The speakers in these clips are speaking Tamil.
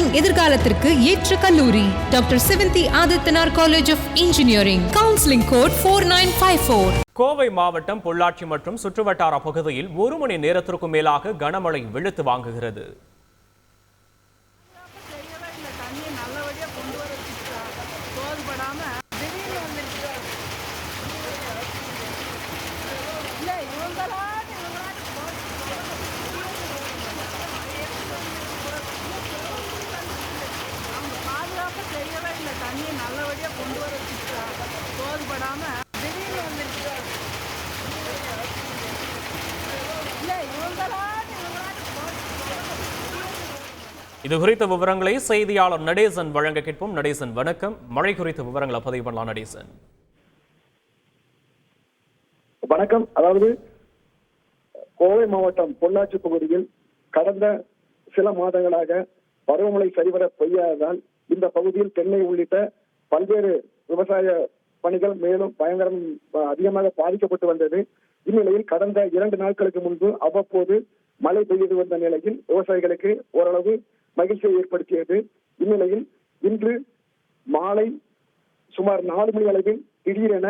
மாணவர்களின் எதிர்காலத்திற்கு ஏற்ற கல்லூரி doctor Sivanthi Aditanar college of engineering. Counselling code 4954. Kovai மாவட்டம் பொள்ளாச்சி மற்றும் சுற்றுவட்டார பகுதியில் 1 மணி நேரத்திற்கும் மேலாக கனமழை வெளுத்து வாங்குகிறது. இது குறித்த விவரங்களை செய்தியாளர் நடேசன் வழங்க கேட்போம். நடேசன் வணக்கம். மழை குறித்த விவரங்களை பதிவு பண்ணலாம். நடேசன் வணக்கம். அதாவது கோவை மாவட்டம் பொள்ளாச்சி பகுதியில் கடந்த சில மாதங்களாக பருவமழை சரிவர பெய்யாததால் இந்த பகுதியில் தென்னை உள்ளிட்ட பல்வேறு விவசாய பணிகள் மேலும் பயங்கரம் அதிகமாக பாதிக்கப்பட்டு வந்தது. இந்நிலையில் கடந்த 2 நாட்களுக்கு முன்பு அவ்வப்போது மழை பெய்து வந்த நிலையில் விவசாயிகளுக்கு ஓரளவு மகிழ்ச்சியை ஏற்படுத்தியது. இந்நிலையில் இன்று மாலை சுமார் 4 மணி அளவில் திடீரென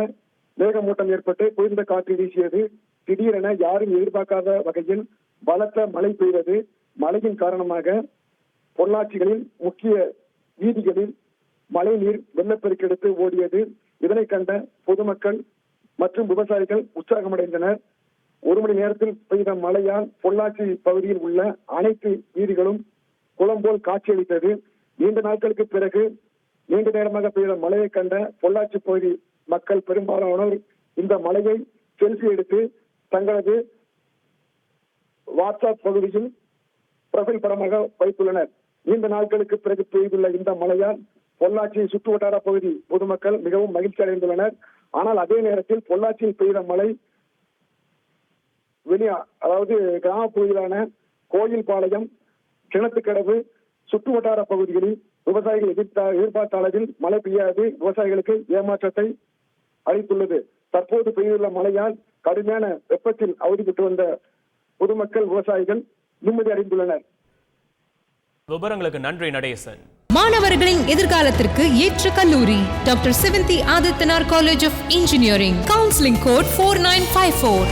மேகமூட்டம் ஏற்பட்டு குளிர்ந்த காற்று வீசியது. திடீரென யாரும் எதிர்பார்க்காத வகையில் பலத்த மழை பெய்தது. மழையின் காரணமாக பொள்ளாச்சிகளில் முக்கிய வீதிகளில் மழை நீர் வெள்ளப்பெருக்கெடுத்து ஓடியது. இதனை கண்ட பொதுமக்கள் மற்றும் விவசாயிகள் உற்சாகமடைந்தனர். 1 மணி நேரத்தில் பெய்த மழையால் பொள்ளாச்சி பகுதியில் உள்ள அனைத்து வீதிகளும் குளம் போல் காட்சியளித்தது. நீண்ட நாட்களுக்கு பிறகு நீண்ட நேரமாக பெய்த மழையை கண்ட பொள்ளாச்சி பகுதி மக்கள் பெரும்பாலானோர் இந்த மழையை செல்ஃபி எடுத்து தங்களது வாட்ஸ்அப் பகுதியில் ப்ரொஃபைல் படமாக வைத்துள்ளனர். நீண்ட நாட்களுக்கு பிறகு பெய்துள்ள இந்த மழையால் பொள்ளாச்சி சுற்று வட்டார பகுதி பொதுமக்கள் மிகவும் மகிழ்ச்சி அடைந்துள்ளனர். ஆனால் அதே நேரத்தில் பொள்ளாச்சியில் பெய்த மழை அதாவது கிராம பகுதியிலான கோயில்பாளையம், கிணத்துக்கடவு, சுற்று வட்டார பகுதிகளில் விவசாயிகள் எதிர்பார்த்த அளவில் மழை பெய்யாது விவசாயிகளுக்கு ஏமாற்றத்தை அளித்துள்ளது. தற்போது பெய்துள்ள மழையால் கடுமையான வெப்பத்தில் அவதிப்பட்டு வந்த பொதுமக்கள் விவசாயிகள் நிம்மதி அடைந்துள்ளனர். விவரங்களுக்கு நன்றி நடேசன். மாணவர்களின் எதிர்காலத்திற்கு ஏற்ற கல்லூரி doctor Sivanthi Aditanar college of engineering. Counselling code 4954.